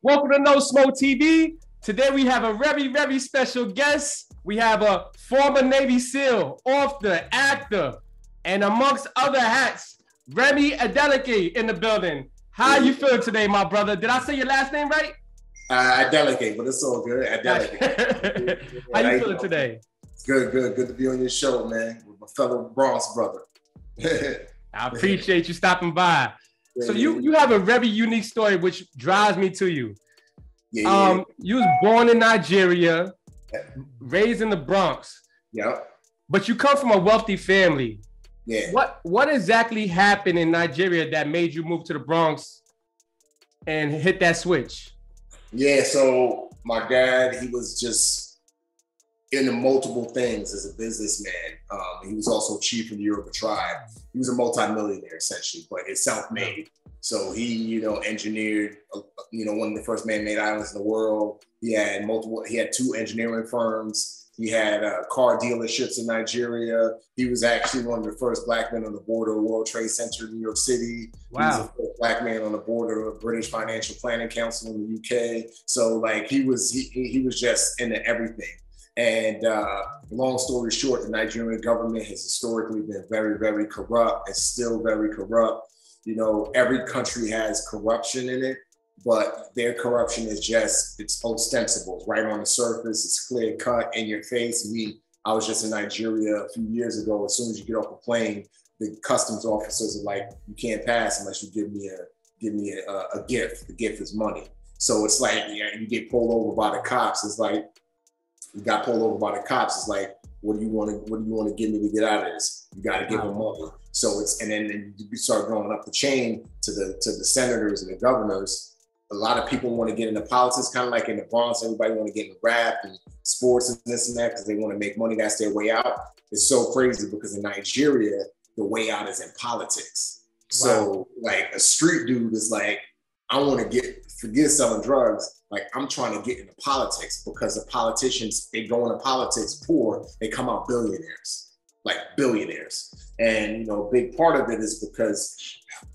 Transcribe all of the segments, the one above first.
Welcome to No Smoke TV. Today we have a very special guest. We have a former Navy SEAL, author, actor, and amongst other hats, Remi Adeleke in the building. How you feeling today, my brother? Did I say your last name right? Adeleke, but it's all good. Adeleke. How you feeling today? Good to be on your show, man, with my fellow Bronx brother. I appreciate you stopping by. So you have a very unique story which drives me to you. You was born in Nigeria, raised in the Bronx. Yep. But you come from a wealthy family. Yeah. What exactly happened in Nigeria that made you move to the Bronx and hit that switch? Yeah, so my dad, he was just into multiple things as a businessman. He was also chief of the Yoruba tribe. He was a multimillionaire essentially, but it's self-made. So he, engineered, one of the first man-made islands in the world. He had two engineering firms. He had car dealerships in Nigeria. He was actually one of the first black men on the board of the World Trade Center in New York City. Wow. He was the first black man on the board of the British Financial Planning Council in the UK. So like he was just into everything. And long story short, the Nigerian government has historically been very corrupt. It's still very corrupt. Every country has corruption in it, but their corruption is it's ostensible. It's right on the surface. It's clear cut in your face. I was just in Nigeria a few years ago. As soon as you get off a plane, the customs officers are like, you can't pass unless you give me a gift. The gift is money. So it's like, you get pulled over by the cops. It's like, you got pulled over by the cops. It's like, what do you want to give me to get out of this? You got to give them money. So and then you start going up the chain to the senators and the governors. A lot of people want to get into politics, kind of like in the Bronx. Everybody want to get into rap and sports and this and that because they want to make money. That's their way out. It's so crazy because in Nigeria, the way out is in politics. Wow. So like a street dude is like, I want to forget selling drugs. Like I'm trying to get into politics because the politicians, they go into politics poor, they come out billionaires. And, a big part of it is because,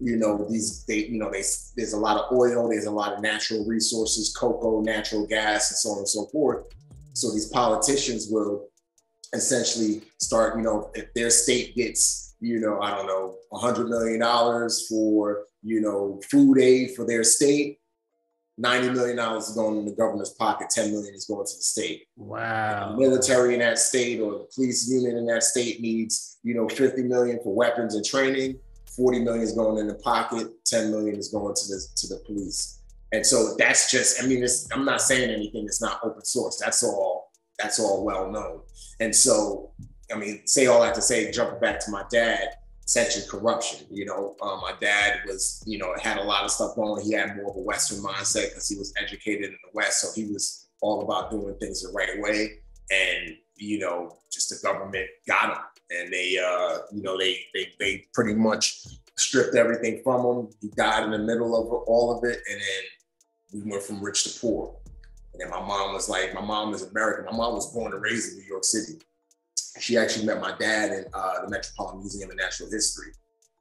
there's a lot of oil, there's a lot of natural resources, cocoa, natural gas, and so on and so forth. So these politicians will essentially start, if their state gets, $100 million for, food aid for their state, $90 million is going in the governor's pocket, $10 million is going to the state. Wow. The military in that state or the police unit in that state needs, $50 million for weapons and training, $40 million is going in the pocket, $10 million is going to the police. And so that's just, I'm not saying anything that's not open source. That's all well known. And so, say all that to say, jumping back to my dad, essentially corruption. My dad was, had a lot of stuff going. He had more of a Western mindset because he was educated in the West. So he was all about doing things the right way. And, just the government got him. And they pretty much stripped everything from him. He died in the middle of all of it. And then we went from rich to poor. And then my mom is American. My mom was born and raised in New York City. She actually met my dad in the Metropolitan Museum of Natural History.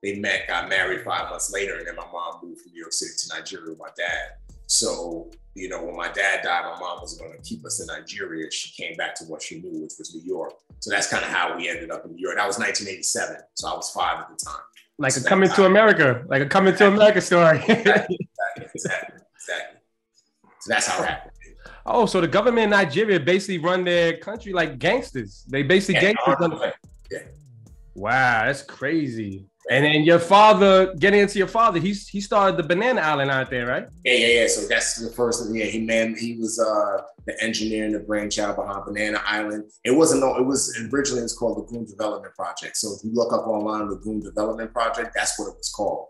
They met, got married 5 months later, and then my mom moved from New York City to Nigeria with my dad. So, when my dad died, my mom was going to keep us in Nigeria. She came back to what she knew, which was New York. So that's kind of how we ended up in New York. That was 1987, so I was 5 at the time. Like so a coming to America, like a coming to America story. Exactly. So that's how it happened. Oh, so the government in Nigeria basically run their country like gangsters. They basically gangsters. Yeah. Wow, that's crazy. And then getting into your father, he started the Banana Island out there, right? Yeah. So that's the first thing. Yeah, he was the engineer and the brainchild behind Banana Island. Originally it was called Lagoon Development Project. So if you look up online Lagoon Development Project, that's what it was called.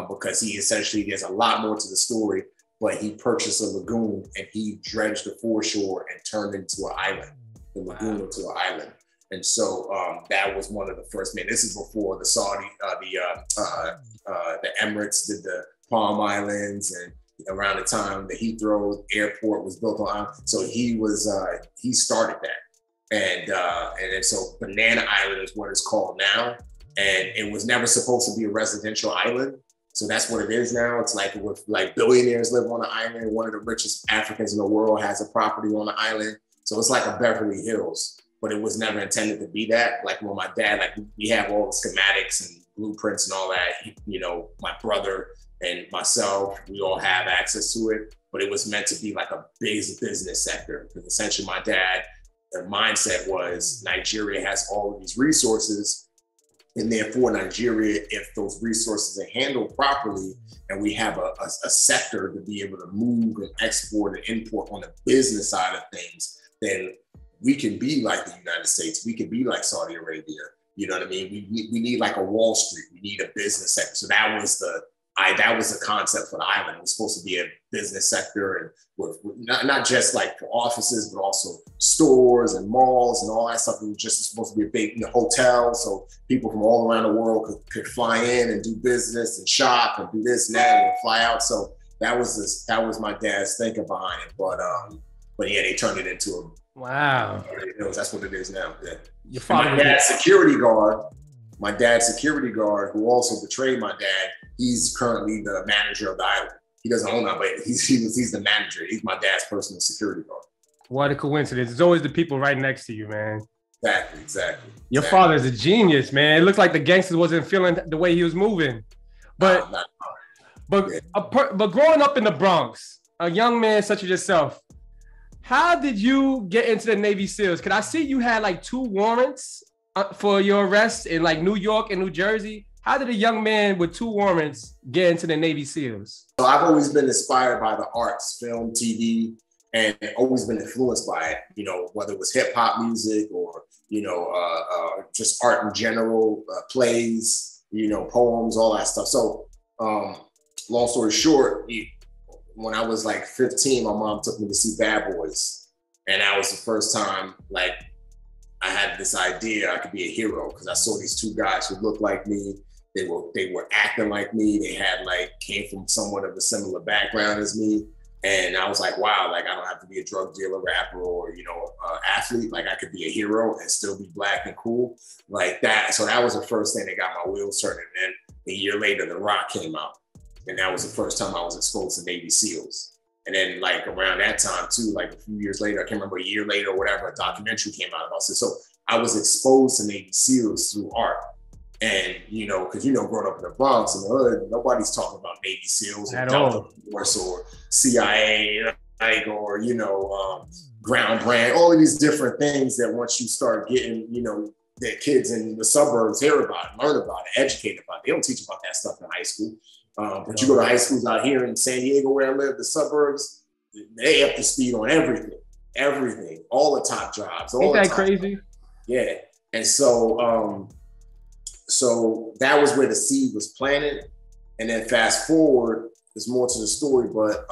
Because there's a lot more to the story. But he purchased a lagoon and he dredged the foreshore and turned it into an island, the lagoon into an island. And so that was one of the first men. This is before the Saudi, the Emirates did the Palm Islands, and around the time the Heathrow Airport was built on. So he started that. And so Banana Island is what it's called now. And it was never supposed to be a residential island. So that's what it is now. It's like with like billionaires live on the island. One of the richest Africans in the world has a property on the island. So it's like a Beverly Hills, but it was never intended to be that. Like when my dad, like we have all the schematics and blueprints and all that. You know, my brother and myself, we all have access to it, but it was meant to be like a big business sector. Because essentially my dad, their mindset was Nigeria has all of these resources, and therefore Nigeria, if those resources are handled properly and we have a sector to be able to move and export and import on the business side of things, then we can be like the United States. We can be like Saudi Arabia. You know what I mean? We need like a Wall Street. We need a business sector. So that was the concept for the island. It was supposed to be a business sector, and with not just like for offices, but also stores and malls and all that stuff. It was just supposed to be a big hotel, so people from all around the world could fly in and do business and shop and do this and that and fly out. So that was my dad's thinking behind it. But yeah, they turned it into a wow. That's what it is now. Yeah. Your father, my dad's security guard, who also betrayed my dad, he's currently the manager of the island. He doesn't own that, but he's the manager. He's my dad's personal security guard. What a coincidence. It's always the people right next to you, man. Exactly. Your father's a genius, man. It looked like the gangsters wasn't feeling the way he was moving. But growing up in the Bronx, a young man such as yourself, how did you get into the Navy SEALs? Because I see you had like 2 warrants for your arrest in like New York and New Jersey. How did a young man with 2 warrants get into the Navy SEALs? So I've always been inspired by the arts, film, TV, and always been influenced by it, you know, whether it was hip hop music or, you know, just art in general, plays, you know, poems, all that stuff. So long story short, when I was like 15, my mom took me to see Bad Boys. And that was the first time, like, I had this idea I could be a hero, because I saw these 2 guys who looked like me. They were acting like me. They had came from somewhat of a similar background as me. And I was like, wow, like I don't have to be a drug dealer, rapper, or, you know, athlete. Like I could be a hero and still be black and cool like that. So that was the first thing that got my wheels turning. And then a year later, The Rock came out. And that was the first time I was exposed to Navy SEALs. And then like around that time too, like a few years later, I can't remember, a year later or whatever, a documentary came out about it. So I was exposed to Navy SEALs through art. And, you know, because, you know, growing up in the Bronx and the hood, nobody's talking about Navy SEALs or Delta Force or CIA, or, you know, Ground Brand, all of these different things that once you start getting, you know, that kids in the suburbs hear about, learn about, educate about. They don't teach about that stuff in high school. But you go to high schools out here in San Diego where I live, the suburbs, they up to speed on everything, all the top jobs. Ain't that crazy? Yeah. And so, so that was where the seed was planted. And then fast forward, there's more to the story, but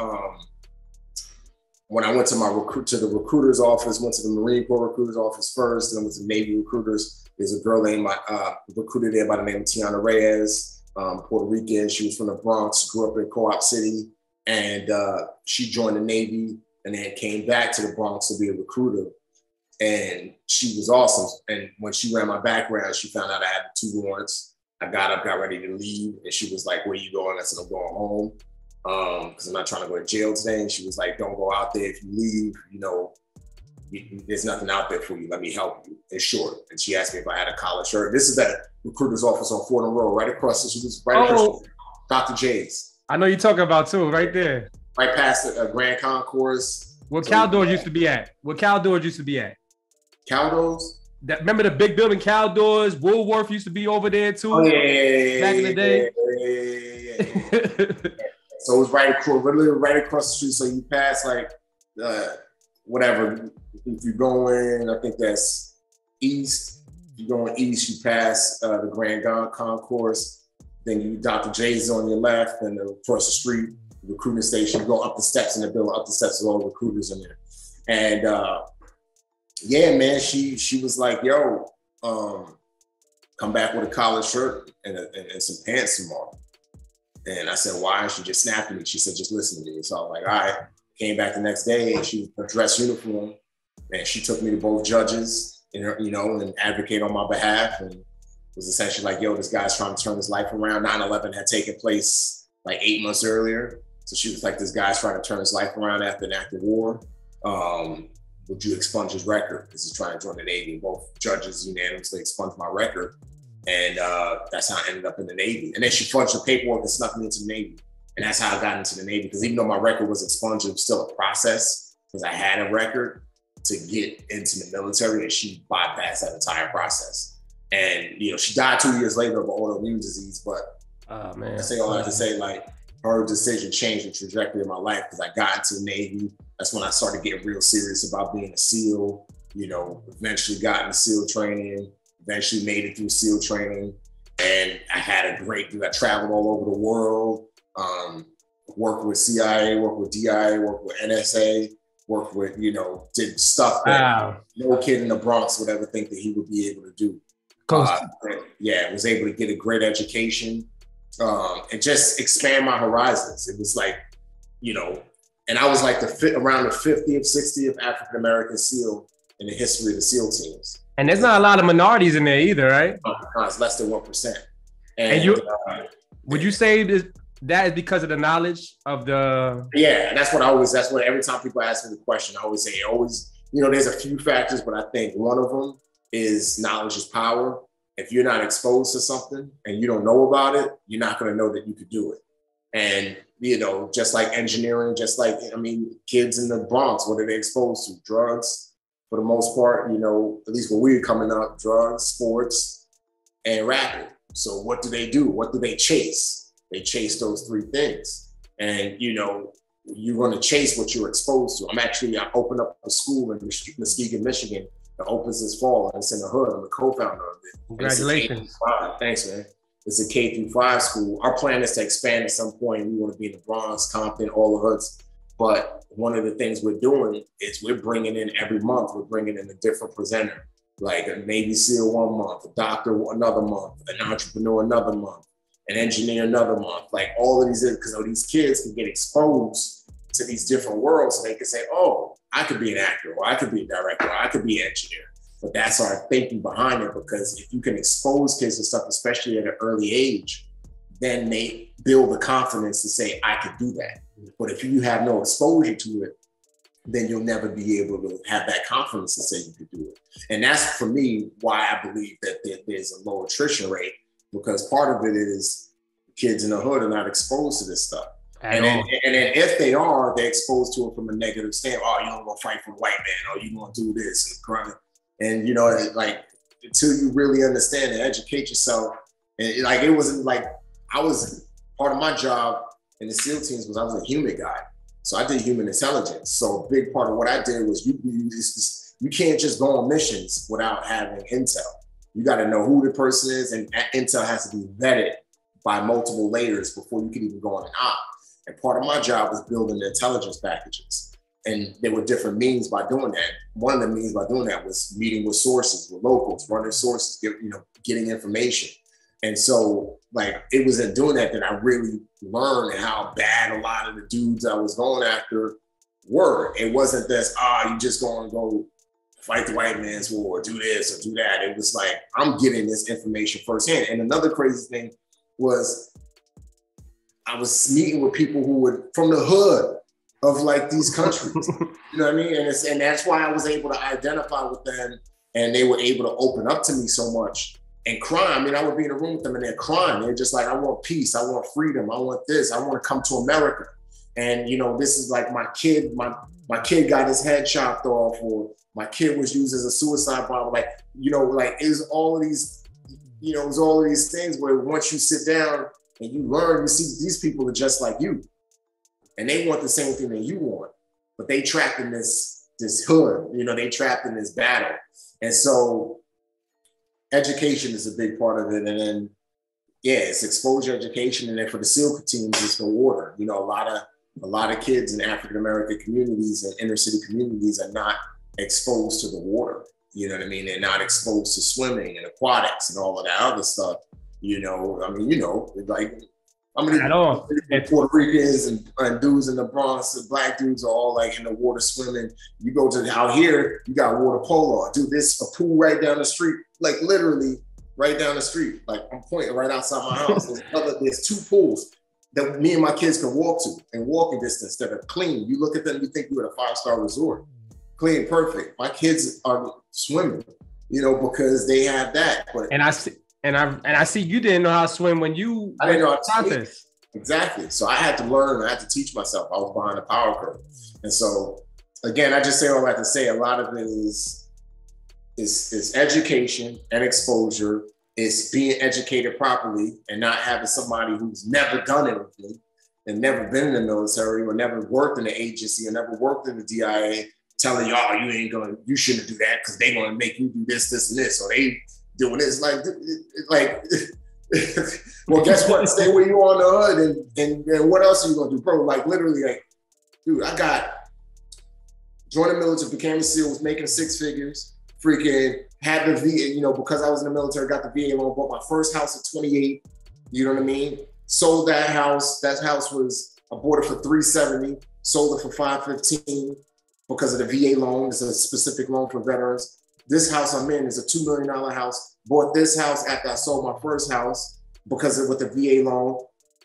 when I went to the recruiter's office, went to the Marine Corps recruiter's office first, then went to Navy recruiters. There's a girl named recruiter there by the name of Tiana Reyes, Puerto Rican. She was from the Bronx, grew up in Co-op City, and she joined the Navy and then came back to the Bronx to be a recruiter. And she was awesome. And when she ran my background, she found out I had 2 warrants. I got up, got ready to leave, and she was like, "Where you going?" I said, "I'm going home because I'm not trying to go to jail today." And she was like, "Don't go out there. If you leave, you know, there's nothing out there for you. Let me help you." In short, and she asked me if I had a collar shirt. This is that recruiter's office on Fordham Road, right across. She was right across Dr. J's. I know you're talking about too, right there. Right past the Grand Concourse. What Caldors used to be at. What Caldors used to be at. Caldors? Remember the big building Caldors? Woolworth used to be over there too. Oh, yeah. Back in the day. Yeah. So it was literally right across the street. So you pass like whatever. If you're going, I think that's east. If you're going east, you pass the Grand Concourse. Then you Dr. J's on your left, and across the street, the recruiting station. You go up the steps in the building. Up the steps with all the recruiters in there. And yeah, man, she was like, "Yo, come back with a collared shirt and some pants tomorrow." And I said, "Why?" And she just snapped at me. She said, "Just listen to me." So I was like, all right. Came back the next day, and she was in a dress uniform, and she took me to both judges, and you know, and advocate on my behalf. And was essentially like, yo, this guy's trying to turn his life around. 9/11 had taken place like 8 months earlier. So she was like, this guy's trying to turn his life around after an active war. Would you expunge his record? Because he's trying to join the Navy. Both judges unanimously expunged my record. And that's how I ended up in the Navy. And then she fudged the paperwork and snuck me into the Navy. And that's how I got into the Navy. Because even though my record was expunged, it was still a process because I had a record to get into the military, and she bypassed that entire process. And, you know, she died 2 years later of an autoimmune disease, but I say all that to say, like, her decision changed the trajectory of my life because I got into the Navy. That's when I started getting real serious about being a SEAL, you know, eventually got into SEAL training, eventually made it through SEAL training. And I had a great, I traveled all over the world, worked with CIA, worked with DIA, worked with NSA, worked with, you know, did stuff that no kid in the Bronx would ever think that he would be able to do. Was able to get a great education and just expand my horizons. It was like, you know, and I was like around the 50th, 60th African-American SEAL in the history of the SEAL teams. And there's not a lot of minorities in there either, right? It's less than 1%. And you, would you say that is because of the knowledge of the? Yeah, that's what every time people ask me the question, I always say, you know, there's a few factors, but I think one of them is knowledge is power. If you're not exposed to something and you don't know about it, you're not going to know that you could do it. And, you know, just like engineering, kids in the Bronx, what are they exposed to? Drugs, for the most part, you know, at least when we were coming up, drugs, sports, and rapping. So what do they do? What do they chase? They chase those three things. And, you know, you're going to chase what you're exposed to. I opened up a school in Muskegon, Michigan that opens this fall, and it's in the hood. I'm the co-founder of it. Congratulations. Thanks, man. It's a K-5 school. Our plan is to expand at some point. We want to be in the Bronx, Compton, all the hoods. But one of the things we're doing is we're bringing in every month, we're bringing in a different presenter, like a Navy SEAL 1 month, a doctor another month, an entrepreneur another month, an engineer another month. Like all of these, because these kids can get exposed to these different worlds, so they can say, oh, I could be an actor, or I could be a director, or I could be an engineer. But that's our thinking behind it, because if you can expose kids to stuff, especially at an early age, then they build the confidence to say, I could do that. But if you have no exposure to it, then you'll never be able to have that confidence to say you could do it. And that's, for me, why I believe that there's a low attrition rate, because part of it is kids in the hood are not exposed to this stuff. And then if they are, they're exposed to it from a negative standpoint. Oh, you don't go fight for a white man, or you don't do this and grind. And, you know, like, until you really understand and educate yourself, and like, it wasn't like, part of my job in the SEAL teams was I was a human guy. So I did human intelligence. So a big part of what I did was you can't just go on missions without having intel. You got to know who the person is, and that intel has to be vetted by multiple layers before you can even go on an op. And part of my job was building the intelligence packages. And there were different means by doing that. One of the means by doing that was meeting with sources, with locals, running sources, getting information. And so, like, it was in doing that I really learned how bad a lot of the dudes I was going after were. It wasn't this, you just going to go fight the white man's war, or do this or do that. It was like, I'm getting this information firsthand. And another crazy thing was I was meeting with people who were from the hood of like these countries, you know what I mean? And that's why I was able to identify with them, and they were able to open up to me so much and cry. I mean, I would be in a room with them and they're crying. They're just like, I want peace. I want freedom. I want this. I want to come to America. And, you know, this is like my kid got his head chopped off, or my kid was used as a suicide bomber. Like, you know, like it's all of these things where once you sit down and you learn, you see these people are just like you. And they want the same thing that you want, but they trapped in this hood, you know, they trapped in this battle. And so education is a big part of it. And then, yeah, it's exposure education. And then for the SEAL teams, it's the water. You know, a lot of kids in African-American communities and inner city communities are not exposed to the water. You know what I mean? They're not exposed to swimming and aquatics and all of that other stuff. You know, I mean, you know, like, I mean, Puerto Ricans and dudes in the Bronx, and black dudes are all like in the water swimming. You go to out here, you got water polo. Dude, there's a pool right down the street. Like literally, right down the street. Like I'm pointing right outside my house. There's 2 pools that me and my kids can walk to in walking distance that are clean. You look at them, you think you're at a 5-star resort. Clean, perfect. My kids are swimming, you know, because they have that. But I see you didn't know how to swim when you I didn't know how to swim. Exactly. So I had to learn, I had to teach myself. I was behind the power curve. And so again, I just say all that to say a lot of it is education and exposure. It's being educated properly and not having somebody who's never done anything and never been in the military or never worked in the agency or never worked in the DIA telling you, oh, you shouldn't do that because they're gonna make you do this, this, and this, or they doing this. Well, guess what? Stay where you are on the hood, and what else are you gonna do, bro? Like literally, like, dude, I joined the military, became a SEAL, was making 6 figures, freaking had the VA, you know, because I was in the military, got the VA loan, bought my first house at 28. You know what I mean? Sold that house. That house I bought it for $370, sold it for $515 because of the VA loan. It's a specific loan for veterans. This house I'm in is a $2 million house. Bought this house after I sold my first house because with the VA loan.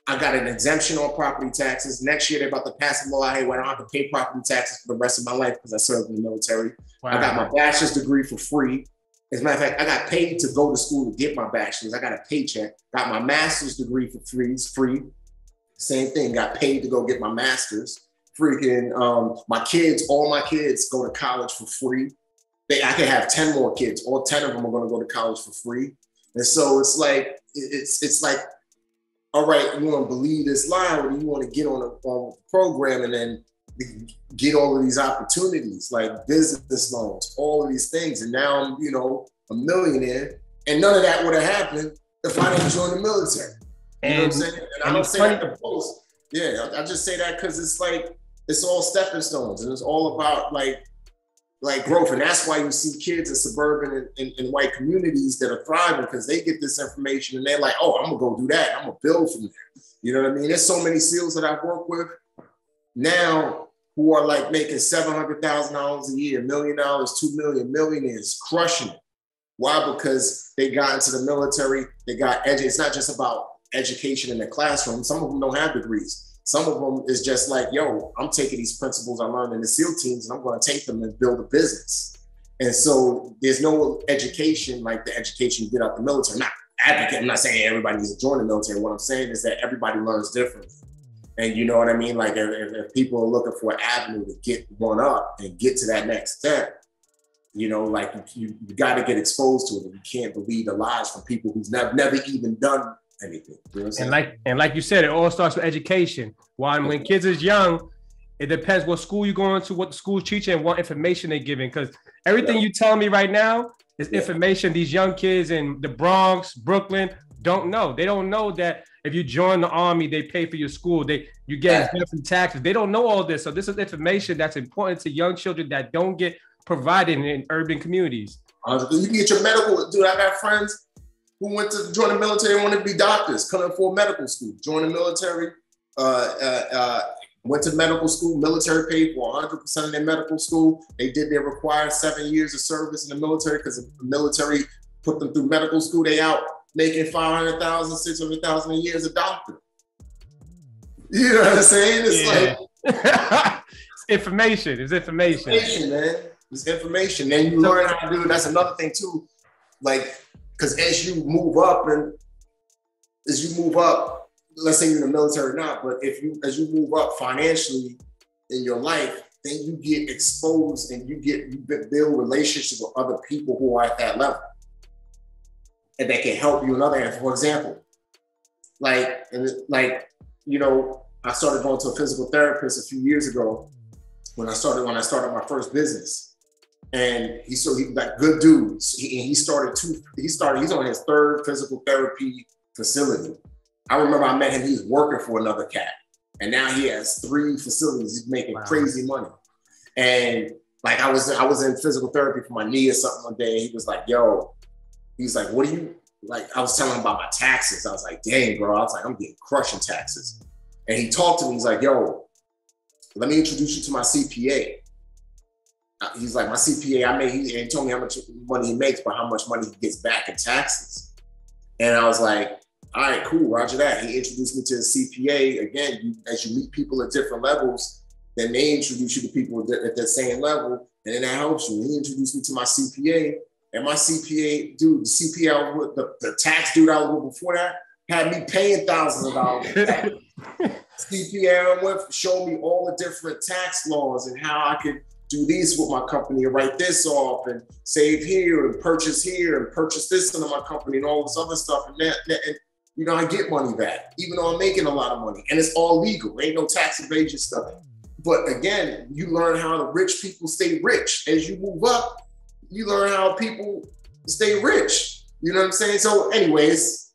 I got an exemption on property taxes. Next year, they're about to pass a law, hey, where I don't have to pay property taxes for the rest of my life because I served in the military. Wow. I got my bachelor's degree for free. As a matter of fact, I got paid to go to school to get my bachelor's. I got a paycheck. Got my master's degree for free. It's free. Same thing. Got paid to go get my master's. Freaking all my kids go to college for free. I can have 10 more kids. All 10 of them are going to go to college for free. And so it's like, it's like, all right, you want to believe this lie, or you want to get on a program and then get all of these opportunities like business loans, all of these things. And now I'm, you know, a millionaire. And none of that would have happened if I didn't join the military. You know what I'm saying? And I don't say that to post. Yeah, I just say that because it's like, it's all stepping stones and it's all about like growth. And that's why you see kids in suburban and white communities that are thriving because they get this information and they're like, oh, I'm gonna go do that. I'm gonna build from there. You know what I mean? There's so many SEALs that I've worked with now who are like making $700,000 a year, $1 million, $2 million, millionaires, crushing it. Why? Because they got into the military, they got educated. It's not just about education in the classroom. Some of them don't have degrees. Some of them is just like, yo, I'm taking these principles I learned in the SEAL teams and I'm going to take them and build a business. And so there's no education like the education you get out the military. I'm not advocating, I'm not saying everybody needs to join the military. What I'm saying is that everybody learns differently. And you know what I mean? Like if people are looking for an avenue to get one up and get to that next step, you know, like you got to get exposed to it. And you can't believe the lies from people who's never even done anything. You know and like you said, it all starts with education. When kids is young, it depends what school you're going to, what the school's teaching, and what information they're giving. Because everything you tell me right now is information these young kids in the Bronx, Brooklyn don't know. They don't know that if you join the Army, they pay for your school. You get exempt from taxes. They don't know all this. So this is information that's important to young children that don't get provided in urban communities. You can get your medical. Dude, I got friends who went to join the military and wanted to be doctors, couldn't afford medical school. Joined the military, went to medical school, military paid for 100% of their medical school. They did their required 7 years of service in the military because the military put them through medical school. They out making $500,000, $600,000 a year as a doctor. You know what I'm saying? It's like it's information. It's information. It's information, man. It's information. Then you learn how to do it. That's another thing too. Like, because as you move up, let's say you're in the military or not, but as you move up financially in your life, then you get exposed and you build relationships with other people who are at that level. And that can help you in other areas. For example, you know, I started going to a physical therapist a few years ago when I started my first business. And he's like good dudes. He's on his 3rd physical therapy facility. I remember I met him, he was working for another cat. And now he has 3 facilities. He's making crazy money. And like I was in physical therapy for my knee or something one day. He was like, yo, he's like, what do you, like, I was telling him about my taxes. I was like, dang, bro. I was like, I'm getting crushed in taxes. And he talked to me, he's like, yo, let me introduce you to my CPA. He's like, my CPA, he told me how much money he makes, but how much money he gets back in taxes. And I was like, all right, cool, roger that. He introduced me to the CPA. Again, as you meet people at different levels, then they introduce you to people at that same level, and then that helps you. He introduced me to my CPA, and my CPA, dude, the CPA I was with, the tax dude I was with before that, had me paying thousands of dollars in tax. CPA I went showed me all the different tax laws and how I could do these with my company and write this off and save here and purchase this into my company and all this other stuff. And you know, I get money back, even though I'm making a lot of money. And it's all legal. Ain't no tax evasion stuff. But again, you learn how the rich people stay rich. As you move up, you learn how people stay rich. You know what I'm saying? So anyways,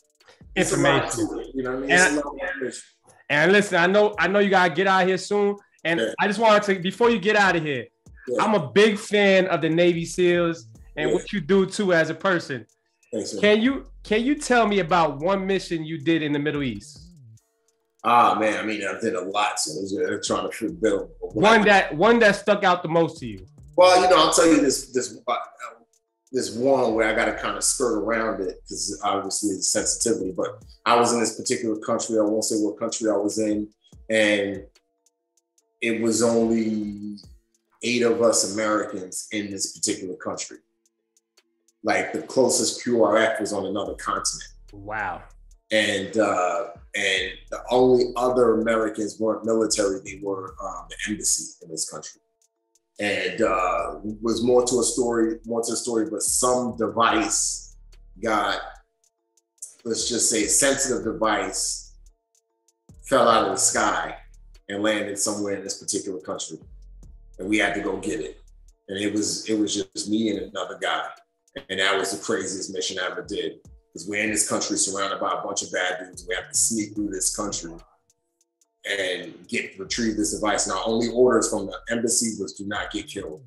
it's a lot to it. You know what I mean? It's a lot of information. And listen, I know you gotta get out of here soon. And I just wanted to, before you get out of here, I'm a big fan of the Navy SEALs and what you do too as a person. Thanks, can you tell me about one mission you did in the Middle East? Man, I mean, I did a lot. So I'm trying to build one that stuck out the most to you. Well, you know, I'll tell you this one where I got to kind of skirt around it because obviously it's sensitivity. But I was in this particular country. I won't say what country I was in, and it was only 8 of us Americans in this particular country. Like the closest QRF was on another continent. Wow. And the only other Americans weren't military; they were the embassy in this country. And was more to a story, but some device got, let's just say, a sensitive device fell out of the sky and landed somewhere in this particular country, and we had to go get it. And it was just me and another guy, and that was the craziest mission I ever did. Because we're in this country surrounded by a bunch of bad dudes. We have to sneak through this country and retrieve this device. Now, only orders from the embassy was do not get killed.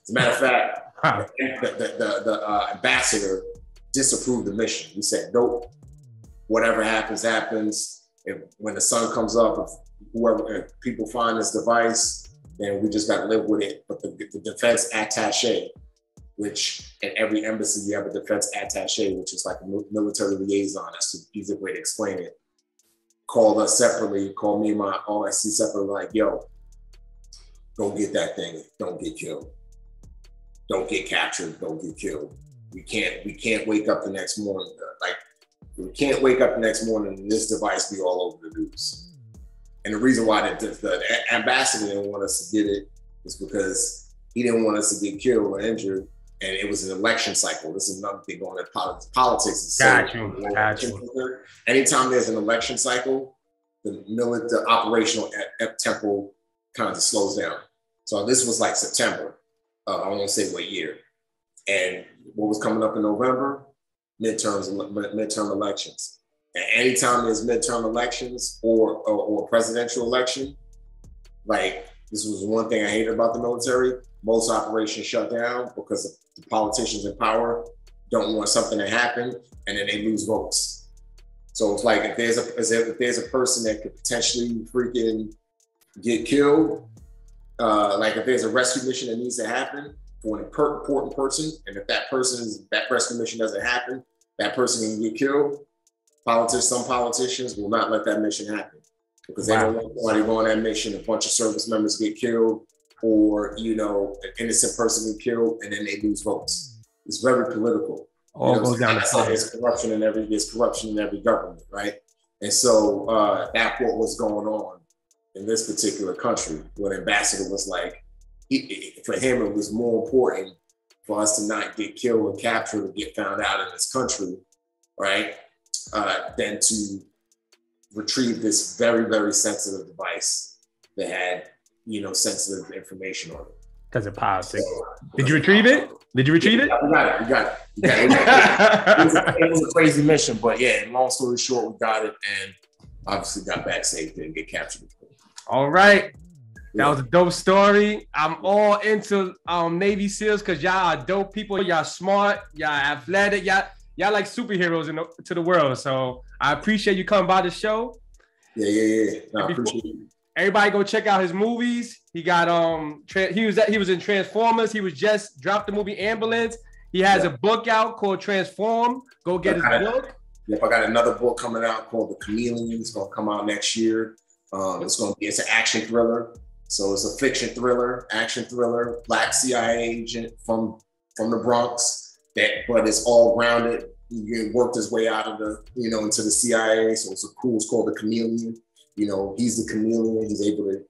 As a matter of fact, the ambassador disapproved the mission. He said, nope, whatever happens, happens. When the sun comes up, if people find this device, then we just got to live with it. But the defense attaché, which at every embassy you have a defense attaché, which is like a military liaison. That's the easy way to explain it. Called us separately, called me and my OIC separately, like, yo, go get that thing. Don't get killed. Don't get captured. Don't get killed. We can't wake up the next morning. We can't wake up the next morning and this device be all over the news. And the reason why the ambassador didn't want us to get it is because he didn't want us to get killed or injured. And it was an election cycle. This is another thing going in politics. Got you. Anytime there's an election cycle, the operational tempo kind of slows down. So this was like September. I won't say what year. And what was coming up in November? Midterm elections. And anytime there's midterm elections or a presidential election, like this was one thing I hated about the military. Most operations shut down because the politicians in power don't want something to happen, and then they lose votes. So it's like if there's a person that could potentially freaking get killed, like if there's a rescue mission that needs to happen for an important person, and if that rescue mission doesn't happen, that person can get killed. Some politicians will not let that mission happen because they don't want somebody go on that mission. A bunch of service members get killed, or an innocent person get killed, and then they lose votes. It's very political. All goes down the side. There's corruption in every government, right? And so that's what was going on in this particular country. When the ambassador was like, for him, it was more important for us to not get killed or captured or get found out in this country, right? Than to retrieve this very, very sensitive device that had, sensitive information on it. Because of politics. Did you retrieve it? Did you retrieve it? We got it. It was a crazy mission, but yeah, long story short, we got it and obviously got back safe, didn't get captured. All right. That was a dope story. I'm all into Navy SEALs because y'all are dope people. Y'all smart. Y'all athletic. Y'all like superheroes to the world. So I appreciate you coming by the show. Yeah. No, I appreciate it. Everybody go check out his movies. He got he was in Transformers. He was just dropped the movie Ambulance. He has a book out called Transform. Go get his book. Yep, I got another book coming out called The Chameleon. It's gonna come out next year. It's an action thriller. So it's a fiction thriller, action thriller, Black CIA agent from the Bronx. But it's all grounded. He worked his way out of into the CIA. So it's called The Chameleon. He's the chameleon. He's able to,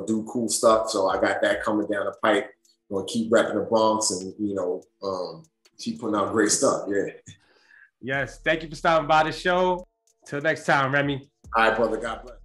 do cool stuff. So I got that coming down the pipe. I'm gonna keep repping the Bronx and, keep putting out great stuff. Yeah. Yes. Thank you for stopping by the show. Till next time, Remi. All right, brother. God bless.